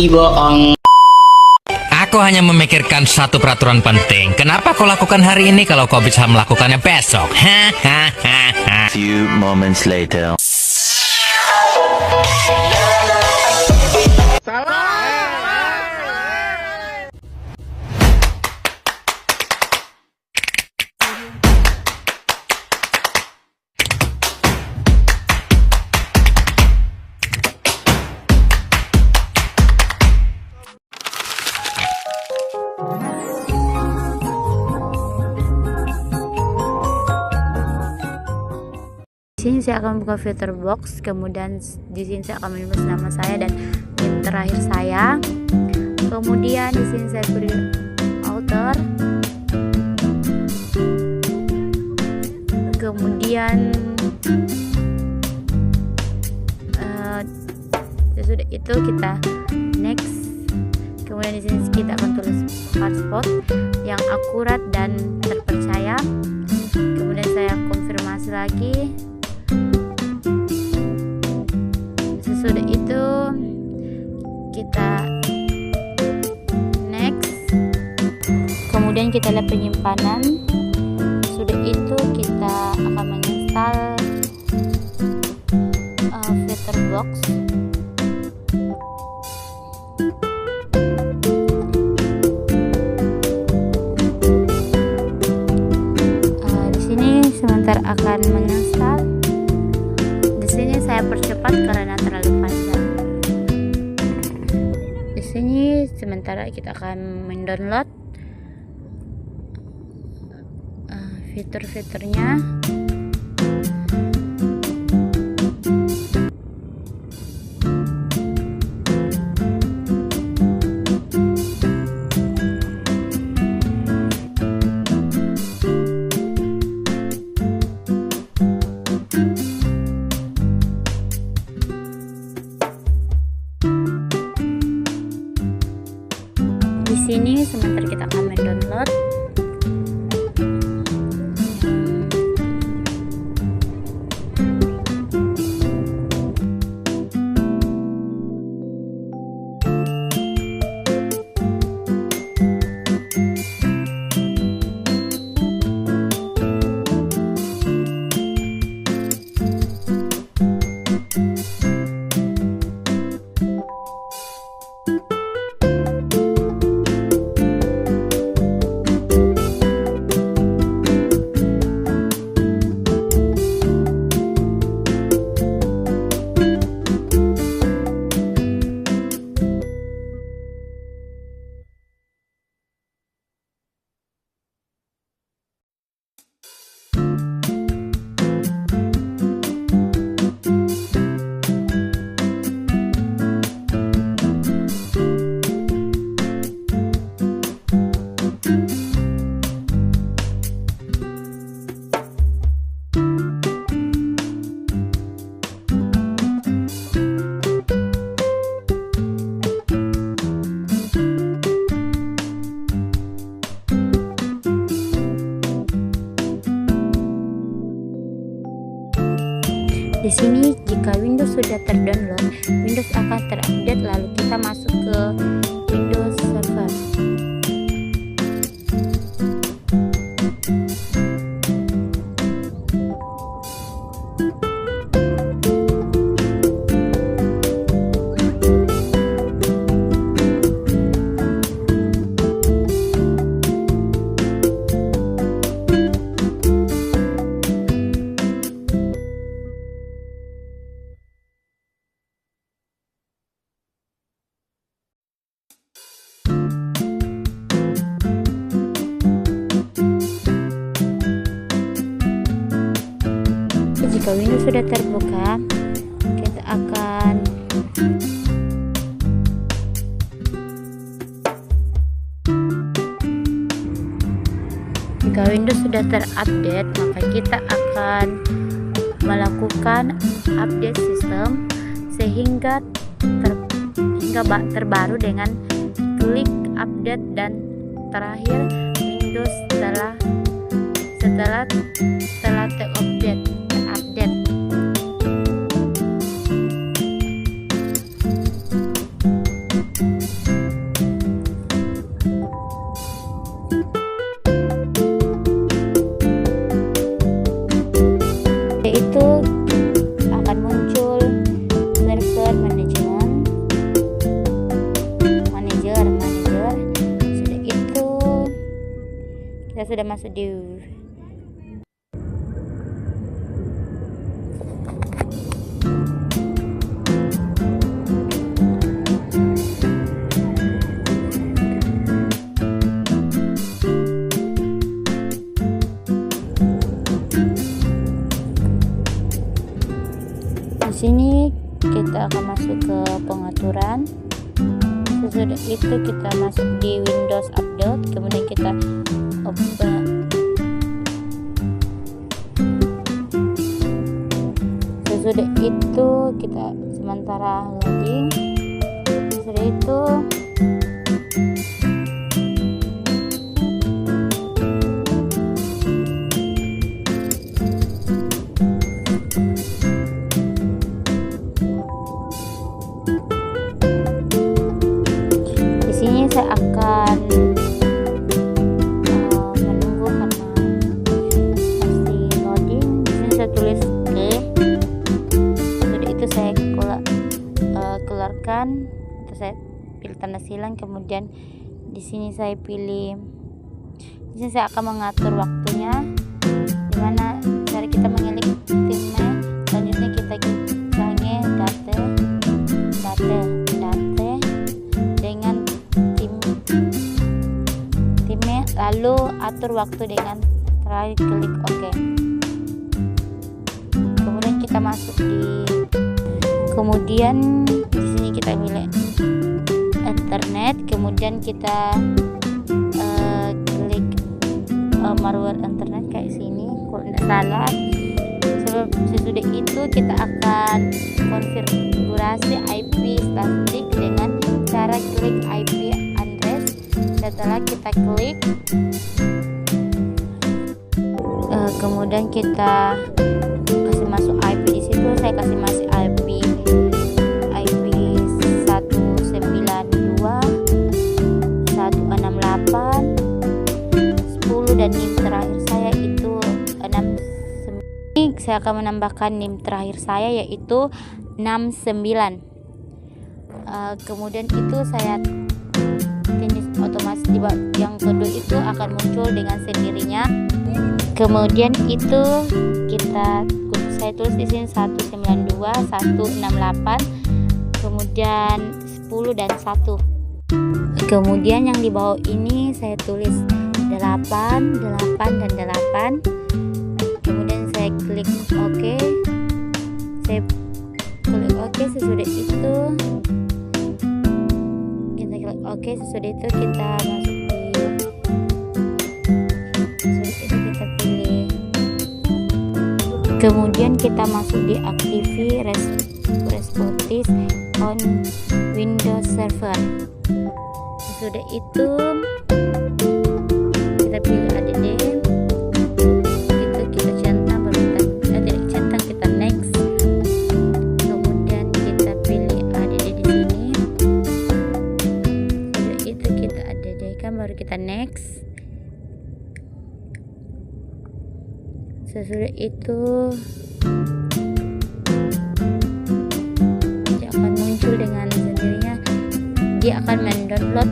bohong. Aku hanya memikirkan satu peraturan penting. Kenapa kau lakukan hari ini kalau kau bisa melakukannya besok? Hahaha. Few moments later. Di sini saya akan buka filter box, kemudian di sini saya akan menulis nama saya dan NIM terakhir saya. Kemudian di sini saya beri alter. Kemudian sesudah itu kita next. Kemudian di sini kita akan tulis password yang akurat dan terpercaya. Kemudian saya konfirmasi lagi. Sesudah itu kita next, kemudian kita lihat penyimpanan. Sudah itu kita akan menginstal filter box. Di sini sebentar akan menginstal. Di sini saya percepat karena terlalu panjang. Di sini sementara kita akan mendownload fitur-fiturnya. Di sini sebentar kita akan mendownload. Di sini jika Windows sudah terdownload, Windows akan terupdate, lalu kita masuk ke Windows Server. Jika Windows sudah terbuka, kita akan jika Windows sudah terupdate, maka kita akan melakukan update sistem sehingga terbaru dengan klik update dan terakhir Windows setelah terupdate. sudah masuk di sini kita akan masuk ke pengaturan. Sesudah itu kita masuk di Windows Update, kemudian kita open. Sesudah itu kita sementara loading. Sesudah itu saya akan menunggu karena masih loading. Di sini saya tulis oke. Sudah itu saya keluarkan, terus saya pilih tanda silang, kemudian di sini saya pilih. Di sini saya akan mengatur waktunya, dimana cara kita mengilik timnya. Selanjutnya kita canggih date dengan timnya, lalu atur waktu dengan terakhir klik OK. Kemudian kita masuk kemudian di sini kita pilih internet, kemudian kita klik malware internet kayak sini kalau tidak salah. Sesudah itu kita akan konfigurasi IP statik dengan cara klik IP address. Setelah kita klik kemudian kita kasih masuk IP. Di situ saya kasih masuk IP 192.168.10 dan NIM terakhir saya itu 69. Saya akan menambahkan NIM terakhir saya yaitu 69. Kemudian itu saya finish otomatis. Yang kedua itu akan muncul dengan sendirinya. Kemudian itu saya tulis di sini 192.168, kemudian 10 dan 1. Kemudian yang di bawah ini saya tulis 8 dan 8. Kemudian saya klik OK. Saya klik OK. Sesudah itu kita klik OK. Sesudah itu kita masuk kemudian kita masuk di Active Responsive on Windows Server. Sesudah itu kita pilih add, kita centang, baru kita centang, kita next. Kemudian kita pilih add di sini. Sesudah itu kita add kan, baru kita next. Sesudah itu dia akan muncul dengan sendirinya, dia akan mendownload.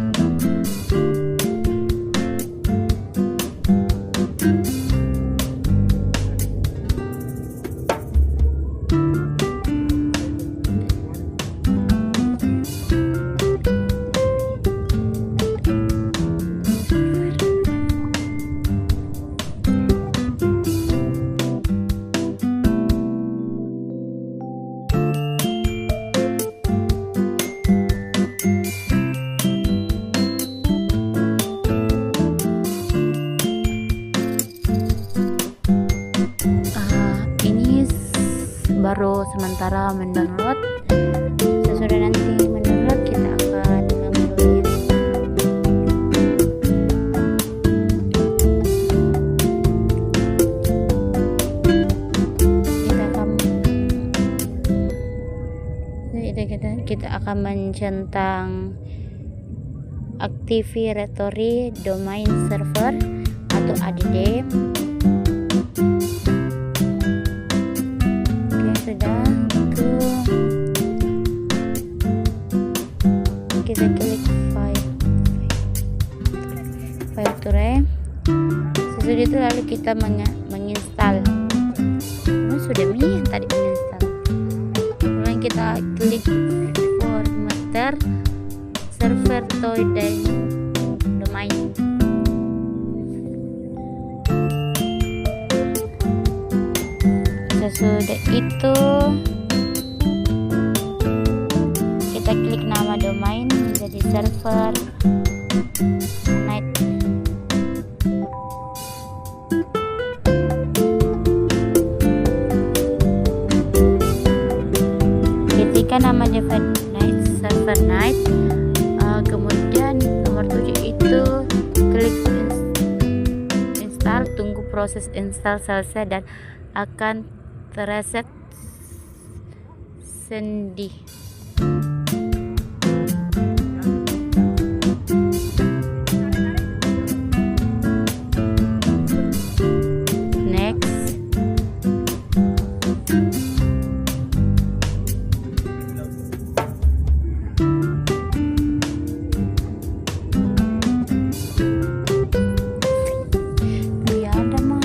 Baru sementara mendownload. Sesudah nanti mendownload kita akan memulai. Kita akan mencentang Active Directory Domain Server atau ADD. Sudah itu kita klik file to kita menginstal. Ini sudah yang tadi menginstal. Kemudian kita klik formatter server toy dan domain. Sesudah itu kita klik nama domain menjadi server night. Ketika nama device night server night, kemudian nomor 7 itu klik install, tunggu proses install selesai dan akan terreset sendiri. Next. Ya ada mah.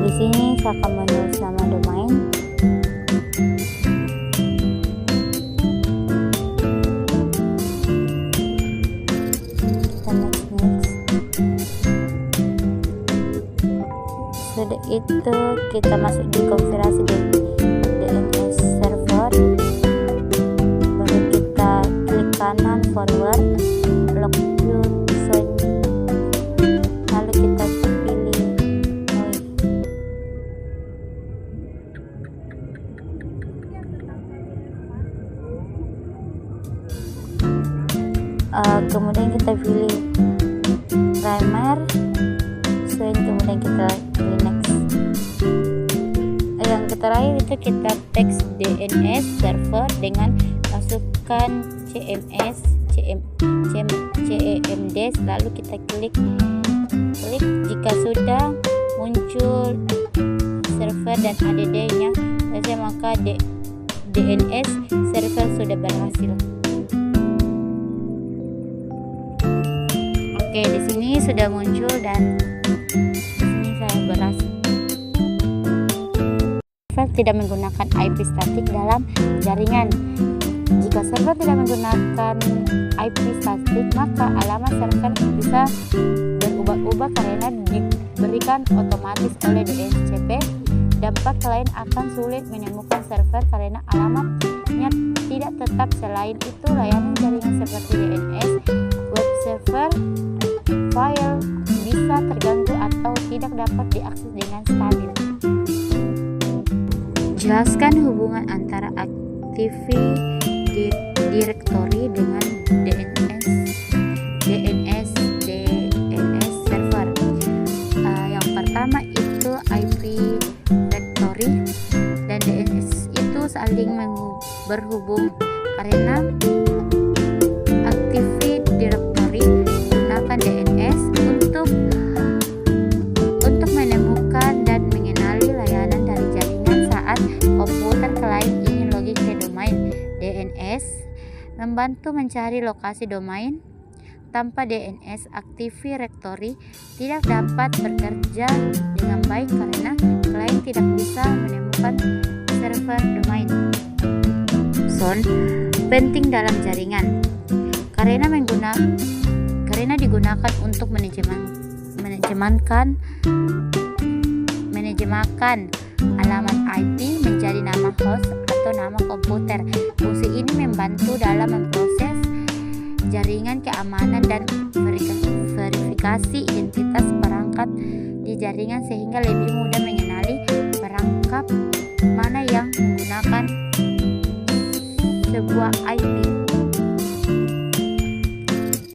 Di sini saya akan menulis nama domain. Kita next. Sudah itu kita masuk di konfigurasi DNS server. Lalu kita klik kanan forward, login, lalu kita pilih NOI. Kemudian kita pilih primer, kemudian kita pilih next. Yang terakhir itu kita teks DNS server dengan masukkan CMS, CMD, lalu kita klik jika sudah muncul server dan ADD-nya selesai, maka DNS server sudah berhasil. Oke, di sini sudah muncul dan di sini saya berhasil. Server tidak menggunakan IP statik dalam jaringan. Jika server tidak menggunakan IP statik, maka alamat server bisa berubah-ubah karena diberikan otomatis oleh DHCP. Dampak lain akan sulit menemukan server karena alamatnya tidak tetap. Selain itu, layanan jaringan seperti DNS, web server, file bisa terganggu atau tidak dapat diakses dengan stabil. Jelaskan hubungan antara Active Directory dengan DNS server. Yang pertama itu IP Directory dan DNS itu saling berhubung karena Active Directory menggunakan DNS untuk menemukan dan mengenali layanan dari jaringan saat komputer klien ingin login ke domain. DNS membantu mencari lokasi domain. Tanpa DNS, Active Directory tidak dapat bekerja dengan baik karena klien tidak bisa menemukan server domain. Penting dalam jaringan karena digunakan untuk menerjemahkan alamat IP menjadi nama host atau nama komputer. Fungsi ini membantu dalam memproses jaringan, keamanan, dan verifikasi identitas perangkat di jaringan sehingga lebih mudah mengenali perangkat mana yang menggunakan sebuah IP.